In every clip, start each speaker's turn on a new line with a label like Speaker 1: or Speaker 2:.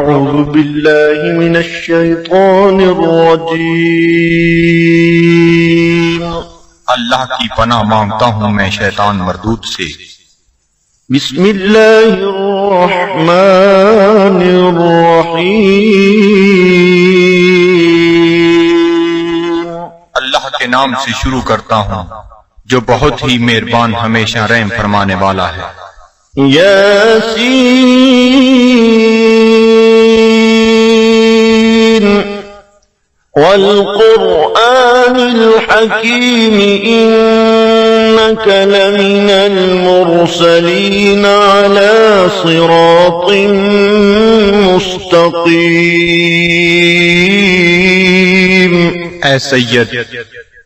Speaker 1: أعوذ بالله من الشيطان الرجيم
Speaker 2: اللہ کی پناہ مانگتا ہوں میں شیطان مردود سے۔
Speaker 1: بسم اللہ الرحمن الرحیم
Speaker 2: اللہ کے نام سے شروع کرتا ہوں جو بہت ہی مہربان ہمیشہ رحم فرمانے والا ہے۔
Speaker 1: یاسین والقرآن الحکیم انک لمن المرسلین علی صراط مستقیم۔
Speaker 2: اے سید،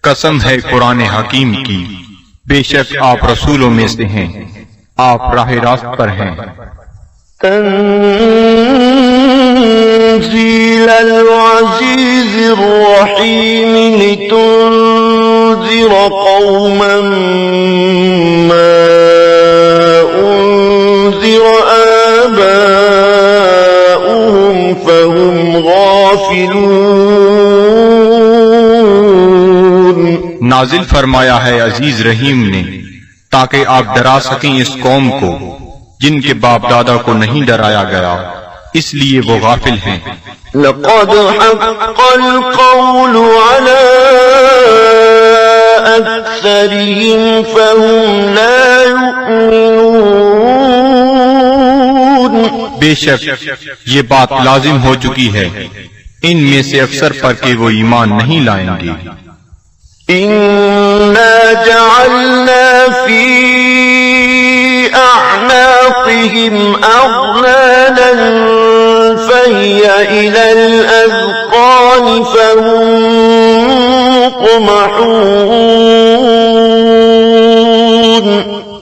Speaker 2: قسم ہے قرآن حکیم کی، بے شک آپ رسولوں میں سے ہیں، آپ راہ راست پر ہیں۔
Speaker 1: تنزیل العزیز الرحیم لتنذر قوما ما انذر آباؤهم فهم غافلون۔
Speaker 2: نازل فرمایا ہے عزیز رحیم نے تاکہ آپ ڈرا سکیں اس قوم کو جن کے باپ دادا کو نہیں ڈرایا گیا، اس لیے وہ غافل ہیں۔
Speaker 1: لقد حق القول على أكثرهم فهم لا يؤمنون۔
Speaker 2: بے شک یہ بات لازم ہو چکی ہے ان میں سے اکثر پر کہ وہ ایمان نہیں لائیں گے۔
Speaker 1: إنا جعلنا في أعناقهم أغلالا فهي إلى الأذقان فهم مقمحون۔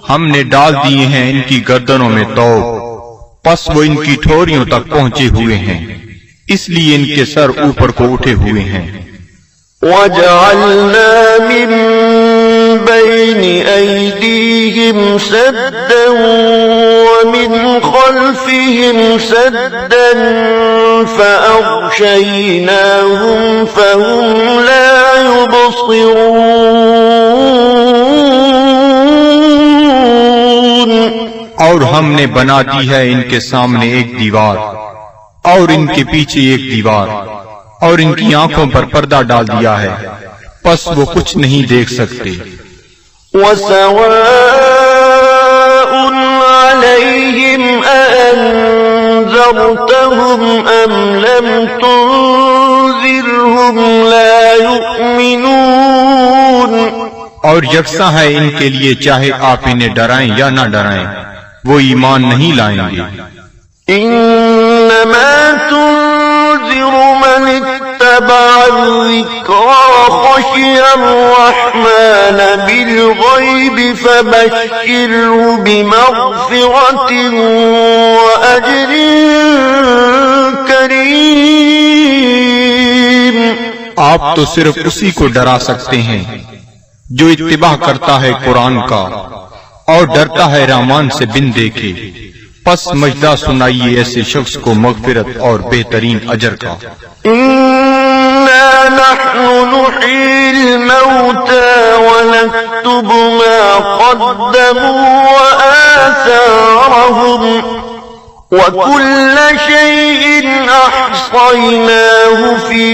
Speaker 2: ہم نے ڈال دیے ہیں ان کی گردنوں میں توق، پس وہ ان کی ٹھوریوں تک پہنچے ہوئے ہیں، اس لیے ان کے سر اوپر کو اٹھے ہوئے ہیں۔
Speaker 1: وَجَعَلْنَا مِن بَيْنِ أَيْدِيهِمْ سَدًّا وَمِنْ خَلْفِهِمْ سَدًّا فَأَغْشَيْنَاهُمْ فَهُمْ لَا يُبْصِرُونَ۔
Speaker 2: اور ہم نے بنا دی ہے ان کے سامنے ایک دیوار اور ان کے پیچھے ایک دیوار، اور ان کی آنکھوں پر پردہ ڈال دیا ہے، پس وہ کچھ نہیں دیکھ سکتے۔
Speaker 1: وَسَوَاءٌ عَلَيْهِمْ أَأَنذَرْتَهُمْ أَمْ لَمْ تُنذِرْهُمْ لَا يُؤْمِنُونَ۔
Speaker 2: اور یکساں ہے ان کے لیے چاہے آپ انہیں ڈرائیں یا نہ ڈرائیں، وہ ایمان نہیں لائیں گے۔
Speaker 1: إِنَّمَا تُنذِرُ مَنِ اتَّبَعَ الذِّكْرَ وَخَشِيَ الرَّحْمَنَ بِالْغَيْبِ فَبَشِّرْهُ بِمَغْفِرَةٍ وَأَجْرٍ كَرِيمٍ۔
Speaker 2: آپ تو صرف اسی کو ڈرا سکتے ہیں جو اتباع کرتا ہے قرآن کا اور ڈرتا ہے رحمان سے بن دیکھے، پس مجدہ سنائیے ایسے شخص کو مغفرت اور بہترین اجر کا۔
Speaker 1: إِنَّا نَحْنُ نُحْيِي الْمَوْتَى وَنَكْتُبُ مَا قَدَّمُوا وَآثَارَهُمْ وَكُلَّ شَيْءٍ أَحْصَيْنَاهُ فِي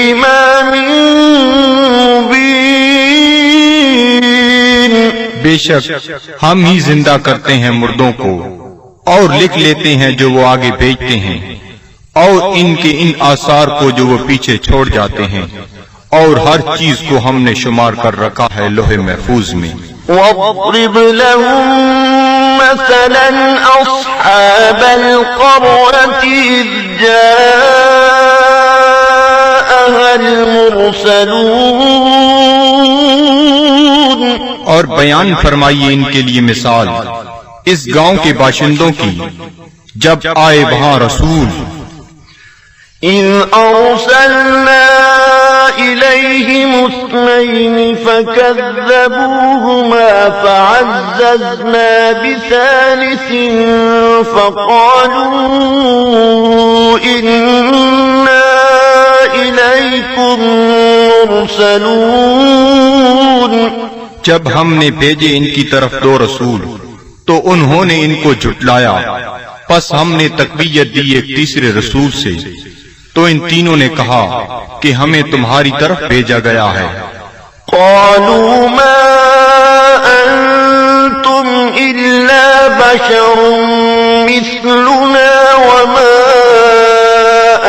Speaker 1: إِمَامٍ مُبِينٍ۔
Speaker 2: بے شک ہم ہی زندہ کرتے ہیں مردوں کو اور لکھ لیتے ہیں جو وہ آگے بھیجتے ہیں، اور ان کے ان آثار کو جو وہ پیچھے چھوڑ جاتے ہیں، اور ہر چیز کو ہم نے شمار کر رکھا ہے لوح محفوظ میں۔
Speaker 1: وَاضْرِبْ لَهُم مَّثَلًا أَصْحَابَ الْقَرْيَةِ إِذْ جَاءَهَا الْمُرْسَلُونَ۔
Speaker 2: اور بیان فرمائیے ان کے لیے مثال اس گاؤں کے باشندوں کی جب آئے وہاں رسول۔
Speaker 1: إِذْ أَرْسَلْنَا إليهم اثنين فكذبوهما فعززنا بثالث فقالوا إنا إليكم مرسلون۔
Speaker 2: جب ہم نے بھیجے ان کی طرف 2 رسول تو انہوں نے ان کو جھٹلایا، پس ہم نے تقویت دی ایک تیسرے رسول سے، تو ان تینوں نے کہا کہ ہمیں تمہاری طرف بھیجا گیا ہے۔
Speaker 1: قالوا ما أنتم إلا بشر مثلنا وما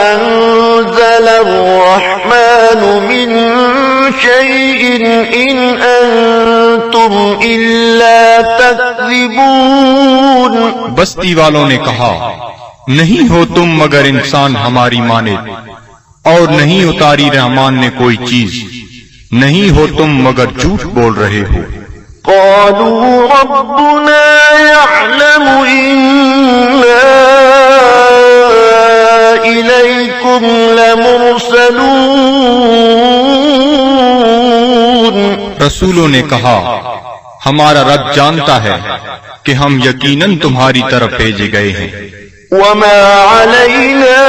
Speaker 1: أنزل الرحمن من شيء إن أنتم إلا تكذبون۔
Speaker 2: بستی والوں نے کہا نہیں ہو تم مگر انسان ہماری مانند، اور نہیں اتاری رحمان نے کوئی چیز، نہیں ہو تم مگر جھوٹ بول رہے ہو۔
Speaker 1: قالوا ربنا يعلم إنا إليكم لمرسلون۔
Speaker 2: رسولوں نے کہا ہمارا رب جانتا ہے کہ ہم یقیناً تمہاری طرف بھیجے گئے ہیں۔
Speaker 1: وما علينا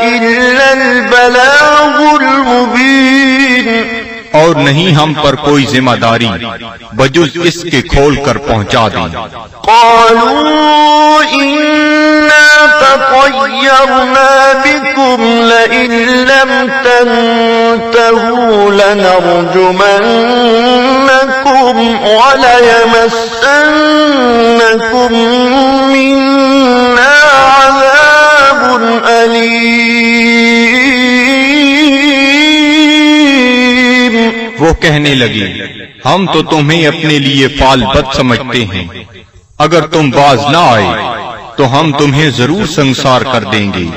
Speaker 1: إلا البلاغ المبين۔
Speaker 2: اور نہیں ہم پر کوئی ذمہ داری بجز اس کے کھول کر پہنچا دیں۔
Speaker 1: قالوا إنا تطيرنا بكم لئن لم تنتهوا لنرجمنكم وليمسنكم منا عذاب أليم۔
Speaker 2: وہ کہنے لگے ہم تو تمہیں اپنے لیے فال بد سمجھتے ہیں، اگر تم باز نہ آئے تو ہم تمہیں ضرور سنسار کر دیں گے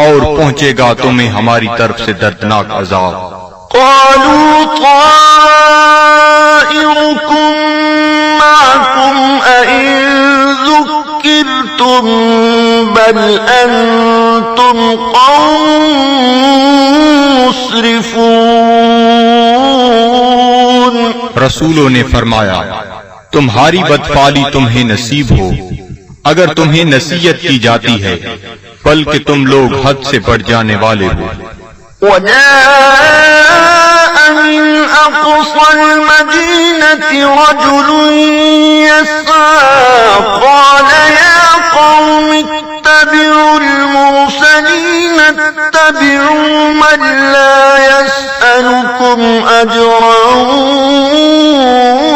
Speaker 2: اور پہنچے گا تمہیں ہماری طرف سے دردناک عذاب۔
Speaker 1: قالوا طائركم معكم أئن ذكرتم بل أنتم قوم مسرفون۔
Speaker 2: رسولوں نے فرمایا تمہاری بدفعلی تمہیں نصیب ہو اگر تمہیں نصیحت کی جاتی ہے، بلکہ تم لوگ حد سے بڑھ جانے والے ہو۔
Speaker 1: وجاء من أقصى المدينة رجل يسعى قال يا قوم اتبعوا المرسلين اتبعوا من لا يسألكم أجرا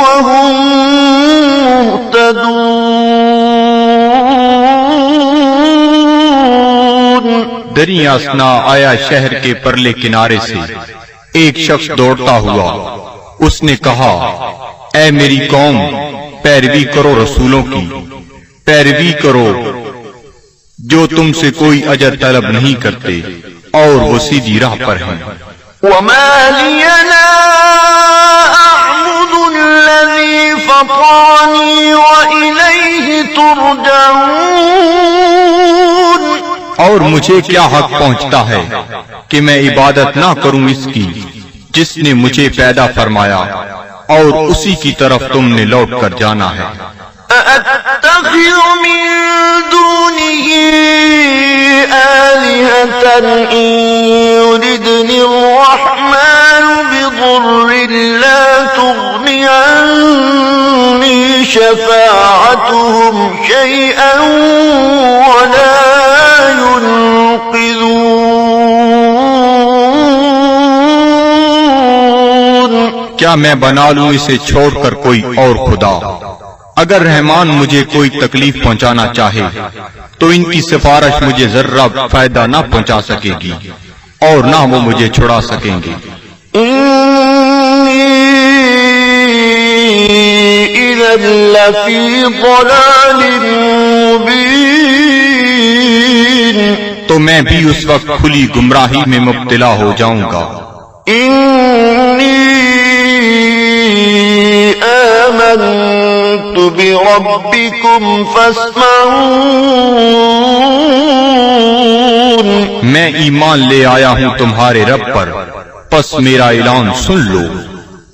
Speaker 1: وهم مهتدون۔
Speaker 2: دریا اسنا آیا شہر کے پرلے کنارے سے ایک شخص دوڑتا ہوا، اس نے کہا اے میری قوم، پیروی کرو رسولوں کی، پیروی کرو جو تم سے کوئی اجر طلب نہیں کرتے اور وہ سیدھی راہ پر ہیں۔
Speaker 1: وما لي لا أعبد الذي فطرني وإليه ترجعون۔
Speaker 2: اور مجھے کیا حق پہنچتا ہے کہ میں عبادت نہ کروں اس کی جس نے مجھے پیدا فرمایا اور اسی کی طرف تم نے لوٹ کر جانا ہے۔
Speaker 1: أأتخذ من دونه آلهة إن يردني الرحمن بضر لا تغني عني شفاعتهم شيئا ولا ينقذون۔
Speaker 2: کیا میں بنا لوں اسے چھوڑ کر کوئی اور خدا؟ اگر رحمان مجھے کوئی تکلیف پہنچانا چاہے تو ان کی سفارش مجھے ذرہ فائدہ نہ پہنچا سکے گی اور نہ وہ مجھے چھڑا سکیں گے۔
Speaker 1: إِذًا لَّفِي ضَلَالٍ مُّبِينٍ۔
Speaker 2: تو میں بھی اس وقت کھلی گمراہی میں مبتلا ہو جاؤں گا۔
Speaker 1: آمنت بربكم فاسمعون۔
Speaker 2: میں ایمان لے آیا ہوں تمہارے رب پر، پس میرا اعلان سن لو۔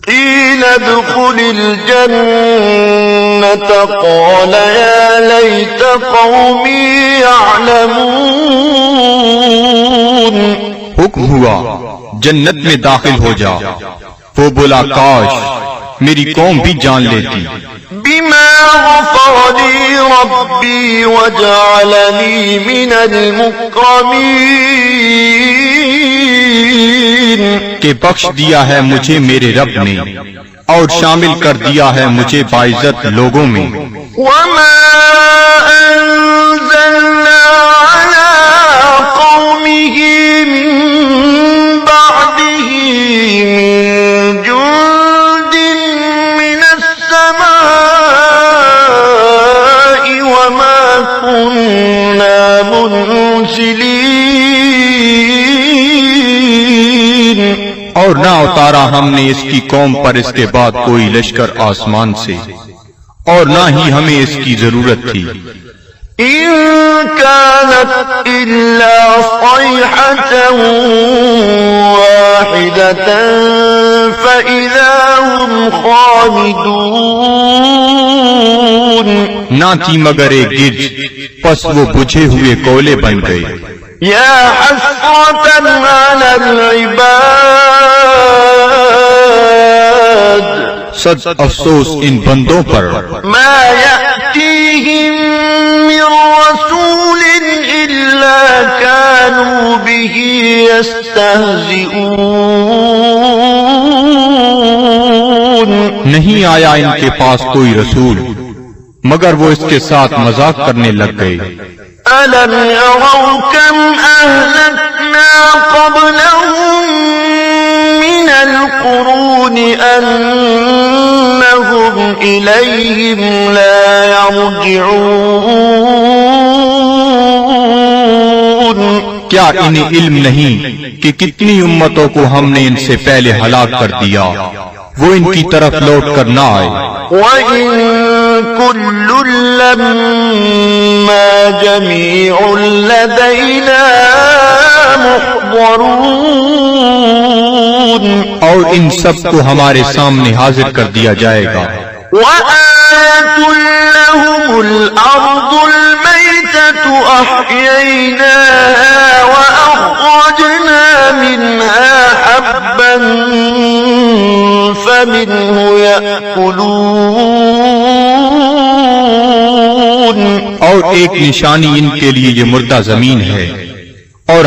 Speaker 1: قيل ادخل الجنة قال يا ليت قومي يعلمون۔
Speaker 2: حکم ہوا جنت میں داخل ہو جا، وہ بولا کاش میری قوم بھی جان لیتی۔
Speaker 1: بما غفر لي ربي وجعلني من المكرمين۔
Speaker 2: کہ بخش دیا ہے مجھے میرے رب نے اور شامل کر دیا ہے مجھے باعزت لوگوں میں۔
Speaker 1: وما أنزلنا على قومه من بعده من جند من السماء وما كنا منزلين۔
Speaker 2: اور نہ اتارا ہم نے اس کی قوم پر اس کے بعد کوئی لشکر آسمان سے، اور نہ ہی ہمیں اس کی ضرورت تھی۔
Speaker 1: إن كانت إلا صيحة واحدة فإذا هم خامدون۔
Speaker 2: نہ تھی مگر ایک گرج، پس وہ بجھے ہوئے کولے بن گئے۔
Speaker 1: يا حسرة على العباد
Speaker 2: صد افسوس ان بندوں پر،
Speaker 1: ما يأتيهم من رسول إلا كانوا به يستهزئون۔
Speaker 2: نہیں آیا ان کے پاس کوئی رسول مگر وہ اس کے ساتھ مذاق کرنے لگ گئے۔
Speaker 1: ألم يروا كم أهلكنا قبلهم من القرون أنهم إليهم لا يرجعون۔
Speaker 2: کیا انہیں علم نہیں کہ کتنی امتوں کو ہم نے ان سے پہلے ہلاک کر دیا، وہ ان کی طرف لوٹ کر نہ آئے۔
Speaker 1: وَإِن كُلٌّ لَّمَّا جَمِيعٌ لَّدَيْنَا مُحْضَرُونَ۔
Speaker 2: اور ان سب کو ہمارے سامنے حاضر کر دیا جائے گا۔
Speaker 1: وَآيَةٌ لَّهُمُ الْأَرْضُ الْمَيْتَةُ أَحْيَيْنَاهَا وَأَخْرَجْنَا مِنْهَا حَبًّا فَمِنْهُ يَأْكُلُونَ۔
Speaker 2: اور ایک نشانی ان کے لیے یہ مردہ زمین ہے، اور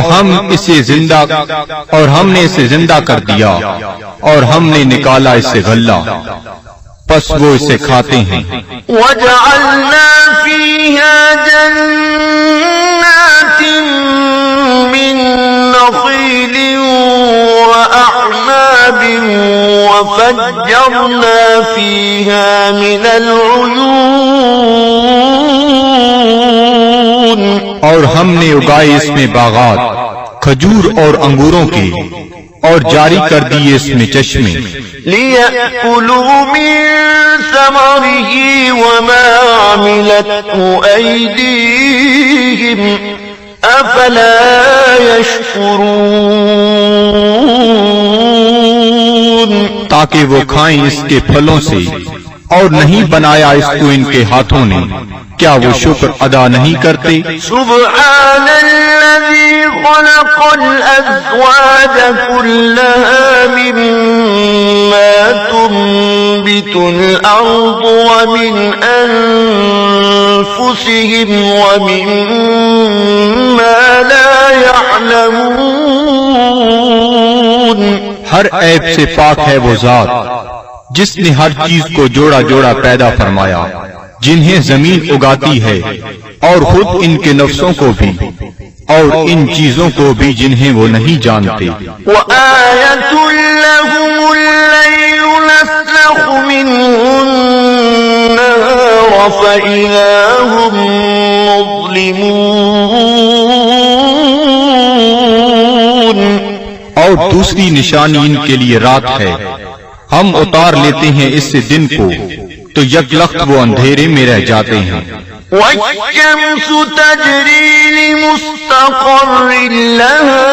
Speaker 2: ہم نے اسے زندہ کر دیا، اور ہم نے نکالا اس سے غلہ، پس وہ اسے کھاتے ہیں۔
Speaker 1: وَجَعَلْنَا فِيهَا جَنَّاتٍ مِّن نَّخِيلٍ وَأَعْنَابٍ وَفَجَّرْنَا فِيهَا مِنَ الْعُيُونِ۔
Speaker 2: اور ہم نے اگائے اس میں باغات کھجور اور انگوروں کے، اور جاری کر دیے اس میں چشمے۔
Speaker 1: لِيَأْكُلُوا مِن ثَمَرِهِ وَمَا عَمِلَتْهُ أَيْدِيهِمْ أَفَلَا يَشْكُرُونَ۔
Speaker 2: تاکہ وہ کھائیں اس کے پھلوں سے، اور نہیں بنایا اس کو ان کے ہاتھوں نے، کیا وہ شکر ادا نہیں کرتے؟
Speaker 1: سبحان الذي خلق الأزواج كلها مما تنبت الأرض ومن أنفسهم ومما لا يعلمون۔
Speaker 2: ہر عیب سے پاک ہے وہ ذات جس نے ہر چیز کو جوڑا جوڑا پیدا فرمایا، جنہیں زمین اگاتی ہے اور خود ان کے نفسوں کو بھی، اور ان چیزوں کو بھی جنہیں وہ نہیں جانتے۔
Speaker 1: وَآيَةٌ لَّهُمُ اللَّيْلُ نَسْلَخُ مِنْهُ النَّهَارَ فَإِذَا هُم مُّظْلِمُونَ۔
Speaker 2: اور دوسری نشانی ان کے لیے رات ہے، ہم اتار لیتے ہیں اس سے دن کو، تو یک لخت وہ اندھیرے میں رہ جاتے ہیں۔
Speaker 1: والشمس تجري لمستقر لها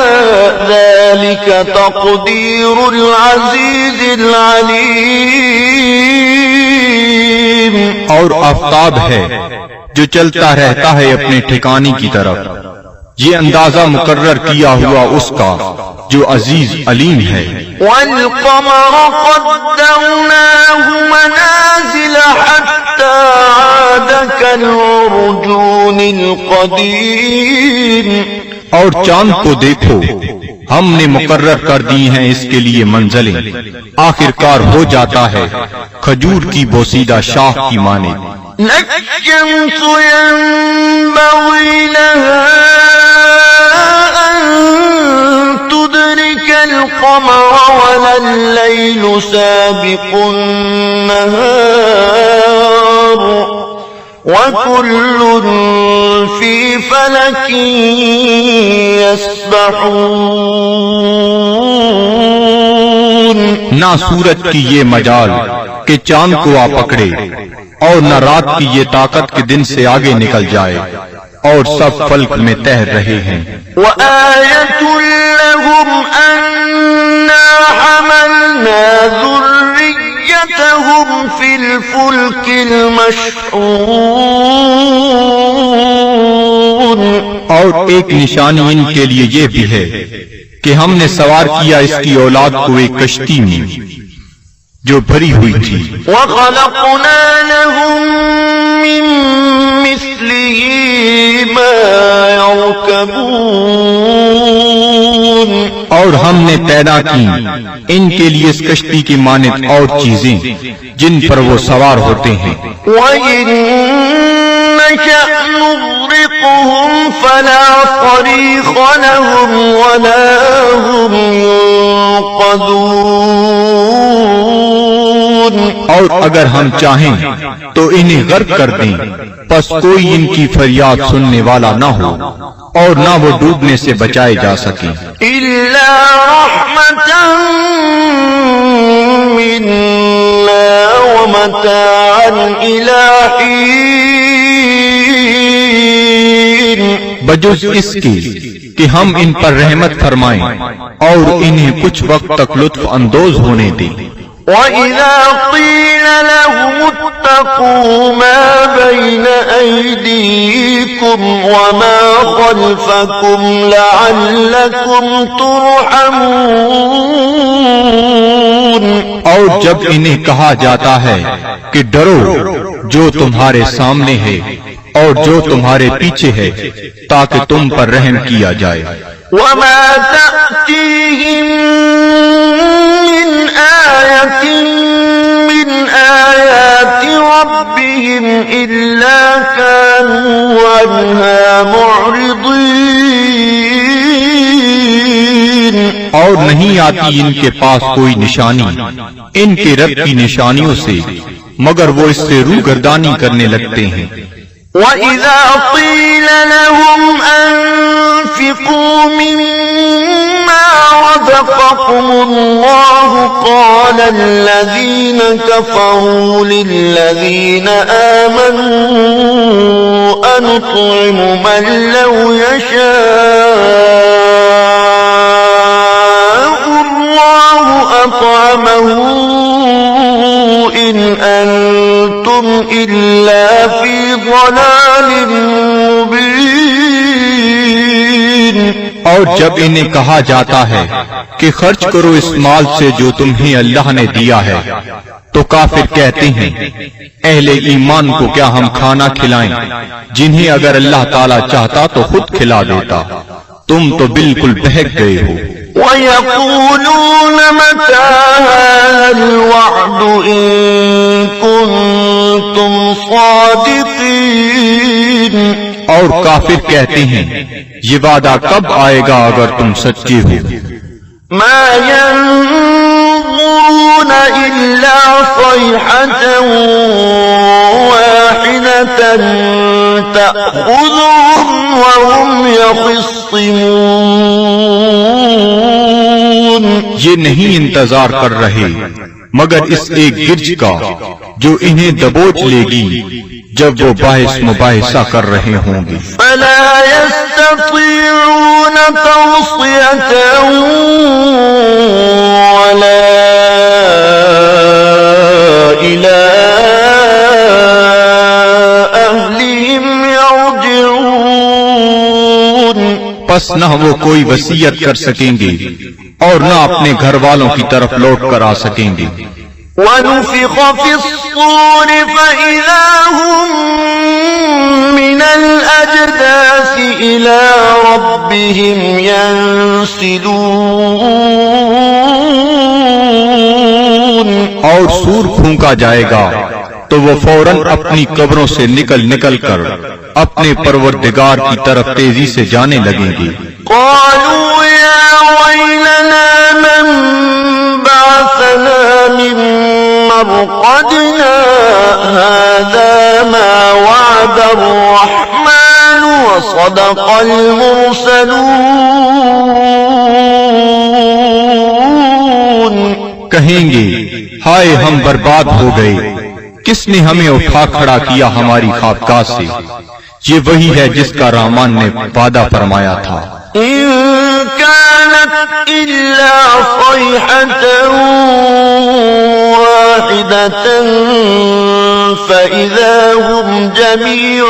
Speaker 1: ذلك تقدير العزيز العليم.
Speaker 2: اور آفتاب ہے جو چلتا رہتا ہے اپنے ٹھکانے کی طرف، یہ اندازہ مقرر کیا ہوا اس کا جو عزیز علیم ہے.
Speaker 1: والقمر قدرناه منازل حتى عاد كالعرجون القديم.
Speaker 2: اور چاند کو دیکھو، ہم نے مقرر کر دی ہیں اس کے لیے منزلیں، آخر کار ہو جاتا ہے کھجور کی بوسیدہ شاخ کی مانند.
Speaker 1: الشمس ينبغي لها أن تدرك القمر ولا الليل سابق النهار وكل في فلك يسبحون.
Speaker 2: نہ سورج کی یہ مجال کہ چاند کو آ پکڑے، اور نہ رات کی یہ طاقت کہ دن سے آگے نکل جائے، اور سب فلک میں تیر رہے ہیں.
Speaker 1: وآية لهم أنا حملنا ذريتهم في الفلك المشحون.
Speaker 2: اور ایک نشانی ان کے لیے یہ بھی ہے کہ ہم نے سوار کیا اس کی اولاد کو ایک کشتی میں جو بھری ہوئی تھی.
Speaker 1: وخلقنا لهم من مثله ما يركبون.
Speaker 2: اور ہم نے پیدا کی ان کے لیے اس کشتی کی مانند اور چیزیں جن پر وہ سوار ہوتے ہیں.
Speaker 1: وَإِن نَّشَأْ نُغْرِقْهُمْ فَلَا صَرِيخَ لَهُمْ وَلَا هُمْ يُنقَذُونَ.
Speaker 2: اور اگر ہم چاہیں تو انہیں غرق کر دیں، پس کوئی ان کی فریاد سننے والا نہ ہو اور نہ وہ ڈوبنے سے بچائے جا سکیں.
Speaker 1: إِلَّا رَحْمَةً مِّنَّا وَمَتَاعًا إِلَىٰ حِينٍ.
Speaker 2: بجز اس کے کہ ہم ان پر رحمت فرمائیں اور انہیں کچھ وقت تک لطف اندوز ہونے دیں.
Speaker 1: وَإِذَا قِيلَ لَهُمُ اتَّقُوا مَا بَيْنَ أَيْدِيكُمْ وَمَا خَلْفَكُمْ لَعَلَّكُمْ تُرْحَمُونَ.
Speaker 2: اور جب انہیں کہا جاتا ہے کہ ڈرو جو تمہارے سامنے ہے اور جو تمہارے پیچھے ہے تاکہ تم پر رحم کیا جائے.
Speaker 1: وَمَا تَأْتِيهِم مِّنْ آيَةٍ مِّنْ آيَاتِ رَبِّهِمْ إِلَّا كَانُوا عَنْهَا مُعْرِضِينَ.
Speaker 2: اور نہیں آتی ان کے پاس کوئی نشانی ان کے رب کی نشانیوں سے مگر وہ اس سے روگردانی کرنے لگتے ہیں.
Speaker 1: وَإِذَا قِيلَ لَهُمْ أَنفِقُوا مِمَّا رَزَقَكُمُ اللَّهُ قَالَ الَّذِينَ كَفَرُوا لِلَّذِينَ آمَنُوا أَنُطْعِمُ مَن لَّوْ يَشَاءُ اللَّهُ أَطْعَمَهُ إِنْ أَنتُمْ إِلَّا فِي ضَلَالٍ مُّبِينٍ.
Speaker 2: اور جب انہیں کہا جاتا ہے کہ خرچ کرو اس مال سے جو تمہیں اللہ نے دیا ہے تو کافر کہتے ہیں اہل ایمان کو کیا ہم کھانا کھلائیں جنہیں اگر اللہ تعالیٰ چاہتا تو خود کھلا دیتا، تم تو بالکل بہک گئے ہو.
Speaker 1: وَيَقُولُونَ مَتَىٰ هَٰذَا الْوَعْدُ إِن كُنتُمْ صَادِقِينَ.
Speaker 2: اور کافر کہتے ہیں یہ وعدہ کب آئے گا اگر تم سچے ہو.
Speaker 1: مَا يَنظُرُونَ إِلَّا صَيْحَةً وَاحِدَةً تَأْخُذُهُمْ وَهُمْ يَخِصِّمُونَ.
Speaker 2: یہ نہیں انتظار کر رہے مگر اس ایک گرج کا جو انہیں دبوچ لے گی جب وہ باعث مباحثہ کر رہے ہوں گے۔
Speaker 1: فلا يستطيعون توصية ولا إلى أهلهم يرجعون،
Speaker 2: پس نہ وہ کوئی وصیت کر سکیں گے اور نہ اپنے گھر والوں کی طرف لوٹ کر آ سکیں گے۔
Speaker 1: ونفخ في الصور فإذا هم من الأجداث إلى ربهم ينسلون،
Speaker 2: اور سور پھونکا جائے گا تو وہ فوراً اپنی قبروں سے نکل کر اپنے پروردگار کی طرف تیزی سے جانے لگیں گے۔
Speaker 1: قالوا يا ويلنا من بعثنا من مرقدنا هذا ما وعد الرحمن وصدق المرسلون،
Speaker 2: کہیں گے ہائے ہم برباد ہو گئے، کس نے ہمیں اٹھا کھڑا کیا ہماری خوابگاہ سے؟ یہ وہی ہے جس کا رحمان نے وعدہ فرمایا تھا۔
Speaker 1: إن كانت إلا صيحة واحدة فإذا هم جميع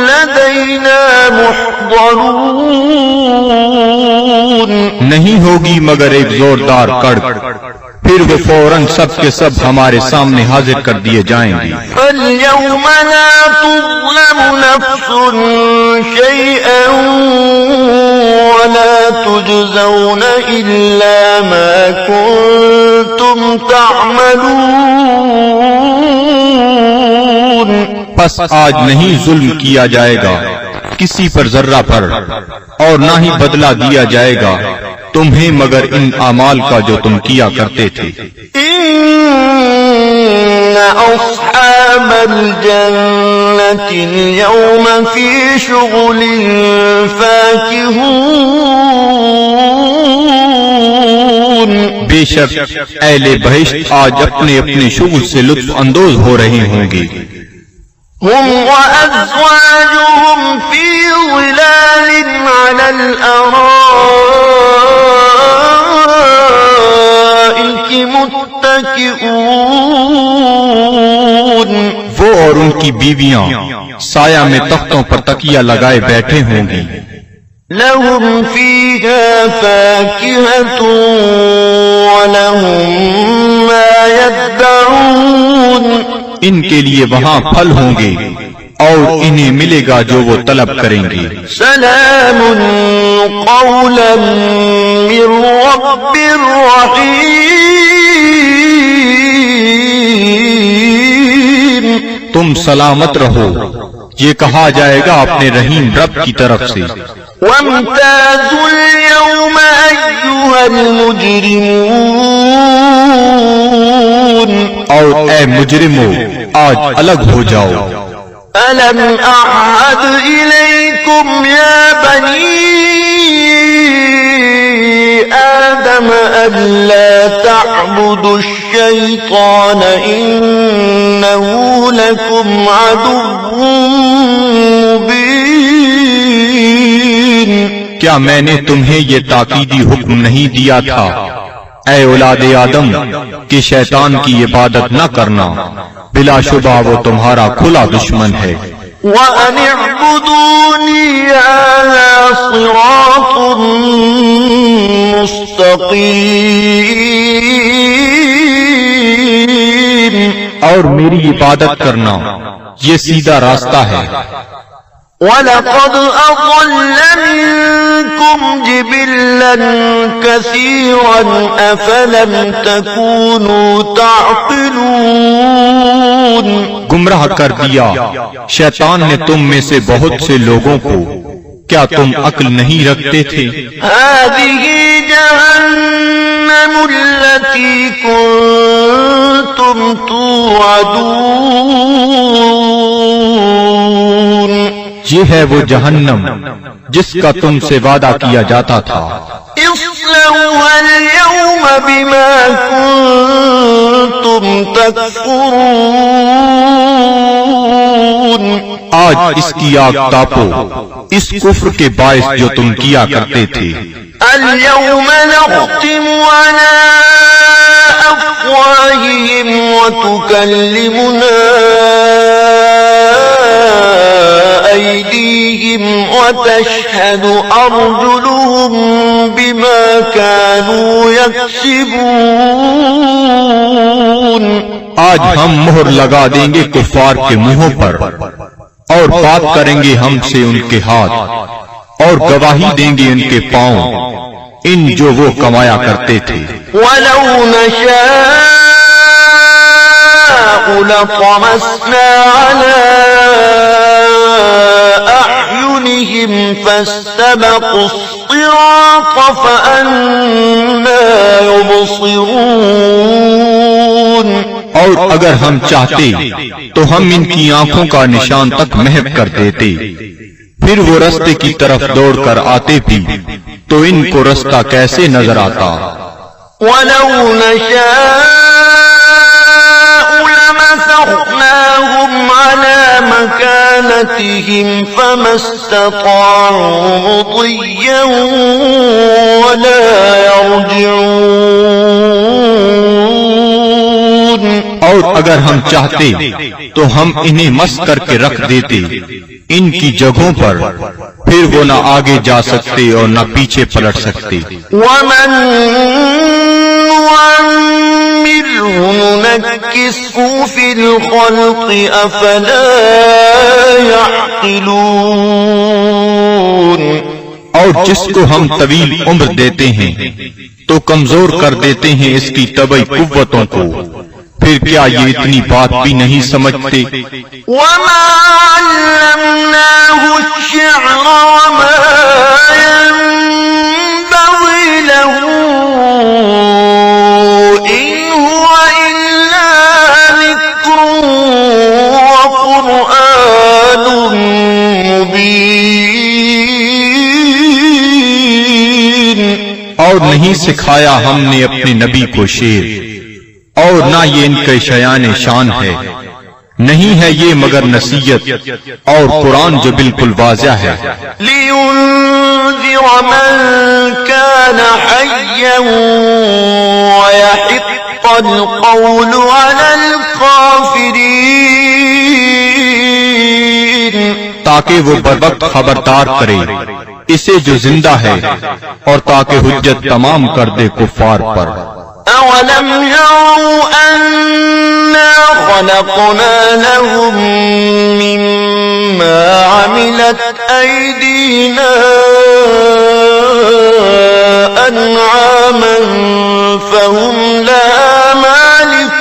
Speaker 1: لدينا محضرون،
Speaker 2: نہیں ہوگی مگر ایک زوردار کڑک، پھر وہ فوراً سب کے سب ہمارے سامنے حاضر کر دیے جائیں گے۔
Speaker 1: فاليوم لا تظلم نفس شيئا ولا تجزون إلا ما كنتم تعملون،
Speaker 2: پس آج نہیں ظلم کیا جائے گا کسی پر ذرہ پر، اور نہ ہی بدلہ دیا جائے گا تمہیں مگر ان اعمال کا جو تم کیا کرتے تھے۔
Speaker 1: إن أصحاب الجنة اليوم في شغل فاكهون،
Speaker 2: بے شک اہل بہشت آج اپنے اپنے شغل سے لطف اندوز ہو رہے ہوں گے۔
Speaker 1: هم وأزواجهم في ظلال على الأرائك متكئون،
Speaker 2: وہ اور ان کی بیویاں سایہ میں تختوں پر تکیہ لگائے بیٹھے ہوں گی۔
Speaker 1: لهم فيها فاكهة ولهم ما يدعون،
Speaker 2: ان کے لیے وہاں پھل ہوں گے اور انہیں ملے گا جو وہ طلب کریں گے۔
Speaker 1: سلام قولا من رب رحیم،
Speaker 2: تم سلامت رہو، یہ کہا جائے گا اپنے رحیم رب کی طرف سے۔
Speaker 1: وامتازوا اليوم أيها المجرمون،
Speaker 2: اور اے مجرمو آج الگ ہو جاؤ۔
Speaker 1: ألم أعهد إليكم يا بني آدم ألا تعبدوا الشيطان إنه لكم عدو مبين،
Speaker 2: کیا میں نے تمہیں یہ تاکیدی حکم نہیں دیا تھا اے اولاد آدم کہ شیطان کی عبادت نہ کرنا، بلا شبہ وہ تمہارا کھلا دشمن ہے۔
Speaker 1: وَأَنِ اعْبُدُونِي هَذَا صِرَاطٌ مُسْتَقِيمٌ،
Speaker 2: اور میری عبادت کرنا یہ سیدھا راستہ ہے۔
Speaker 1: وَلَقَدْ أَضَلَّ مِنكُمْ جِبِلًّا كَثِيرًا أَفَلَمْ تَكُونُوا تَعْقِلُونَ،
Speaker 2: گمراہ کر دیا شیطان نے تم میں سے بہت سے لوگوں کو، کیا تم عقل نہیں رکھتے تھے؟
Speaker 1: هَذِهِ جَهَنَّمُ الَّتِي كُنتُمْ تُوعَدُونَ،
Speaker 2: یہ ہے وہ جہنم جس کا تم سے وعدہ کیا جاتا تھا۔
Speaker 1: اصلوها اليوم بما كنتم تكفرون،
Speaker 2: آج اس کی آگ تاپو اس کفر کے باعث جو تم کیا کرتے تھے۔
Speaker 1: اليوم نختم على أفواههم وتكلمنا أيديهم وتشهد أرجلهم بما كانوا يكسبون۔
Speaker 2: آج ہم مہر لگا دیں گے کفار کے منہوں پر، اور بات کریں گے ہم سے ان کے ہاتھ، اور گواہی دیں گے ان کے پاؤں ان جو وہ کمایا کرتے تھے۔
Speaker 1: وَلَوْ نَشَاءُ لَطَمَسْنَا عَلَىٰ أَعْيُنِهِمْ فَاسْتَبَقُوا الصِّرَاطَ فَأَنَّىٰ يُبْصِرُونَ۔
Speaker 2: اور اگر ہم چاہتے تو ہم ان کی آنکھوں کا نشان تک محو کر دیتے، پھر وہ رستے کی طرف دوڑ کر آتے بھی تو ان کو رستہ کیسے نظر آتا۔
Speaker 1: وَلَوْ نَشَاءُ لَمَسَخْنَاهُمْ عَلَىٰ مَكَانَتِهِمْ فَمَا اسْتَطَاعُوا مُضِيًّا وَلَا يَرْجِعُونَ۔
Speaker 2: اور اگر ہم چاہتے تو ہم انہیں مس کر کے رکھ دیتے ان کی جگہوں پر، پھر وہ نہ آگے جا سکتے اور نہ پیچھے پلٹ سکتے۔
Speaker 1: وَمَن نُّعَمِّرْهُ نُنَكِّسْهُ فِي الْخَلْقِ أَفَلَا يَعْقِلُونَ۔
Speaker 2: اور جس کو ہم طویل عمر دیتے ہیں تو کمزور کر دیتے ہیں اس کی طبعی قوتوں کو، پھر کیا یہ اتنی بات بھی نہیں سمجھتے؟
Speaker 1: وَمَا عَلَّمْنَاهُ الشِّعْرَ وَمَا يَنبَغِي لَهُ إِنْ هُوَ إِلَّا ذِكْرٌ وَقُرْآنٌ مُبِينٌ۔
Speaker 2: اور نہیں سکھایا ہم نے اپنے نبی کو شعر، اور نہ یہ ان کے شایان شان ہے، نہیں ہے یہ مگر نصیحت اور قرآن جو بالکل واضح ہے۔
Speaker 1: لِيُنذِرَ مَن كَانَ حَيًّا وَيَحِقَّ الْقَوْلُ عَلَى الْكَافِرِينَ،
Speaker 2: تاکہ وہ بروقت خبردار کرے اسے جو زندہ ہے، اور تاکہ حجت تمام کر دے کفار پر۔
Speaker 1: أَوَلَمْ يَرَوْا أَنَّا خَلَقْنَا لَهُم مِّمَّا عَمِلَتْ أَيْدِينَا أَنْعَامًا فَهُمْ لَهَا مَالِكُونَ۔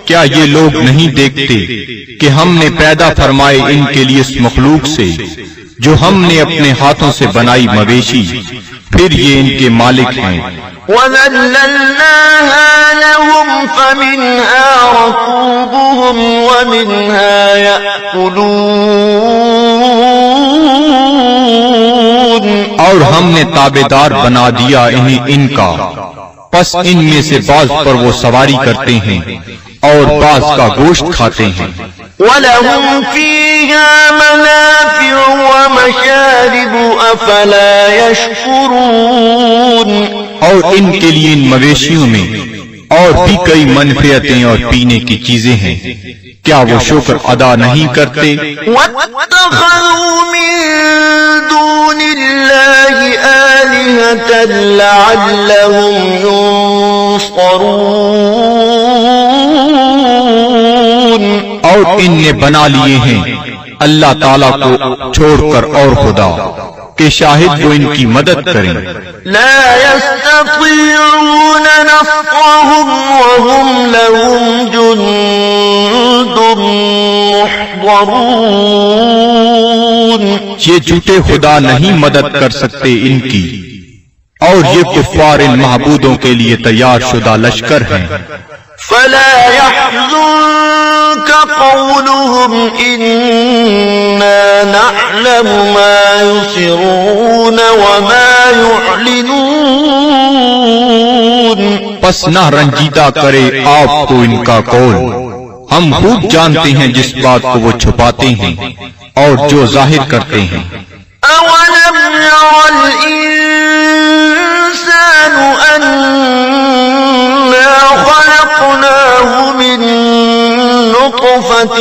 Speaker 2: کیا یہ لوگ نہیں دیکھتے کہ ہم نے پیدا فرمائے ان کے لیے اس مخلوق سے جو ہم نے اپنے ہاتھوں سے بنائی مویشی، پھر یہ ان کے مالک ہیں۔
Speaker 1: وَذَلَّلْنَاهَا لَهُمْ فَمِنْهَا رَكُوبُهُمْ وَمِنْهَا يَأْكُلُونَ۔
Speaker 2: اور ہم نے تابعدار بنا دیا انہیں ان کا، پس ان میں سے بعض پر وہ سواری کرتے ہیں اور بعض کا گوشت کھاتے ہیں۔
Speaker 1: وَلَهُمْ فِيهَا مَنَافِعُ وَمَشَارِبُ أَفَلَا يَشْكُرُونَ۔ اور
Speaker 2: ان کے لیے ان مویشیوں میں اور بھی کئی منفعتیں اور پینے کی چیزیں ہیں، کیا وہ شکر ادا نہیں کرتے؟
Speaker 1: وَاتَّخَذُوا مِن دُونِ اللَّهِ آلِهَةً لَعَلَّهُمْ يُنصَرُونَ۔
Speaker 2: اور ان نے بنا لیے ہیں اللہ تعالیٰ کو چھوڑ کر اور خدا کہ شاہد وہ ان کی مدد کریں۔
Speaker 1: لا يستطيعون نصرهم وهم لهم جند محضرون۔
Speaker 2: یہ جھوٹے خدا نہیں مدد کر سکتے ان کی، اور یہ کفار ان معبودوں کے لیے تیار شدہ لشکر ہیں۔
Speaker 1: فلا يحزنك قولهم إنا نعلم ما يسرون وما يعلنون
Speaker 2: پس نہ رنجیدہ کرے آپ کو ان کا قول، ہم خوب جانتے ہیں جس بات کو وہ چھپاتے ہیں اور جو ظاہر کرتے ہیں۔
Speaker 1: أولم ير الإنسان أنا خلقناه من نطفة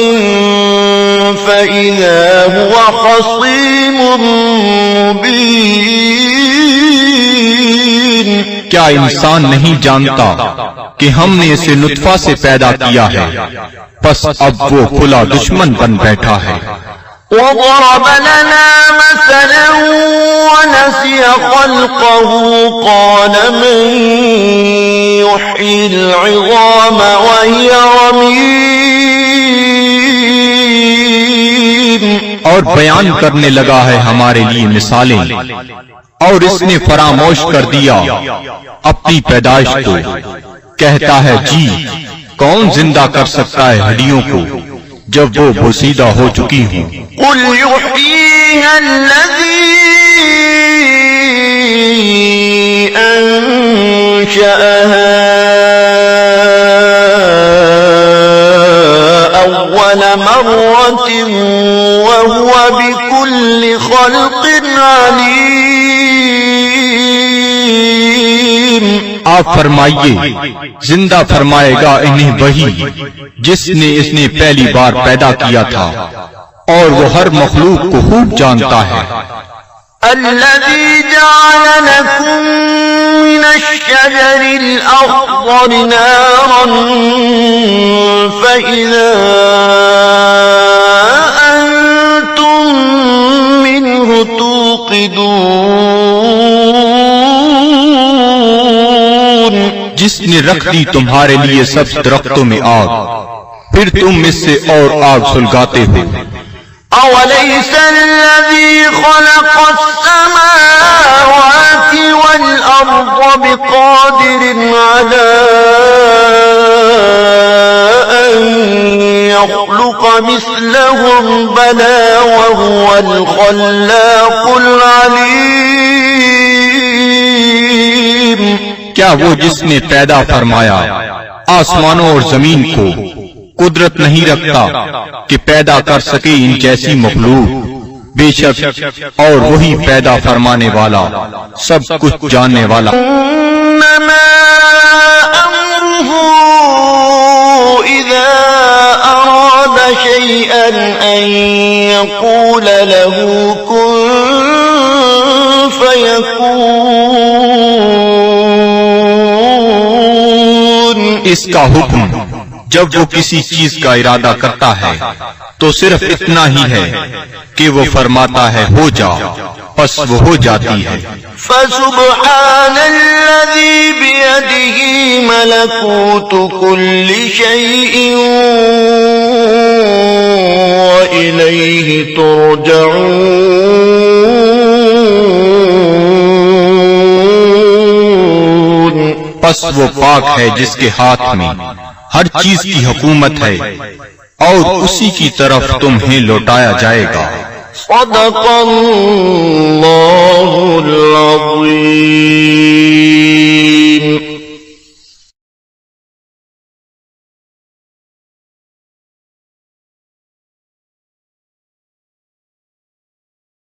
Speaker 1: فإذا هو خصيم مبين
Speaker 2: کیا انسان نہیں جانتا کہ ہم نے اسے نطفہ سے پیدا کیا ہے، پس اب وہ کھلا دشمن بن بیٹھا ہے۔
Speaker 1: وضرب لنا مثلا ونسي خلقه قال من يحيي العظام وهي رميم
Speaker 2: اور بیان کرنے لگا ہے ہمارے لیے مثالیں، اور اس نے فراموش کر دیا اپنی پیدائش کو، کہتا ہے جی کون زندہ کر سکتا ہے ہڈیوں کو جب وہ بوسیدہ ہو چکی ہوں۔
Speaker 1: قل يحييها الذي أنشأها أول مرة وهو بكل خلق عليم
Speaker 2: آپ فرمائیے زندہ فرمائے گا انہیں وہی جس نے پہلی بار پیدا کیا تھا، اور وہ ہر مخلوق کو خوب جانتا ہے۔
Speaker 1: الذي جعل لكم من الشجر الأخضر نارا فإذا أنتم منه توقدون
Speaker 2: جس نے رکھ دی تمہارے لیے سب درختوں میں آگ، پھر تم اس سے اور آگ سلگاتے ہو۔
Speaker 1: أوليس الذي خلق السماوات والأرض بقادر على أن يخلق مثلهم بلى وهو الخلاق العليم
Speaker 2: کیا وہ جس نے پیدا فرمایا آسمانوں اور زمین کو قدرت نہیں رکھتا کہ پیدا کر سکے ان جیسی مخلوق؟ بے شک اور وہی پیدا فرمانے والا سب کچھ جاننے والا۔
Speaker 1: إنما أمره إذا أراد شيئا أن يقول له كن فيكون
Speaker 2: اس کا حکم جب وہ کسی چیز کا ارادہ کرتا ہے تو صرف اتنا ہی ہے کہ وہ فرماتا ہے ہو جا، پس وہ ہو جاتی ہے۔
Speaker 1: فسبحان الذي بيده ملكوت كل شيء وإليه ترجعون
Speaker 2: پس وہ پاک ہے جس کے ہاتھ میں ہر چیز کی حکومت ہے اور اسی کی طرف تمہیں لوٹایا جائے گا۔
Speaker 1: صدق اللہ العظیم۔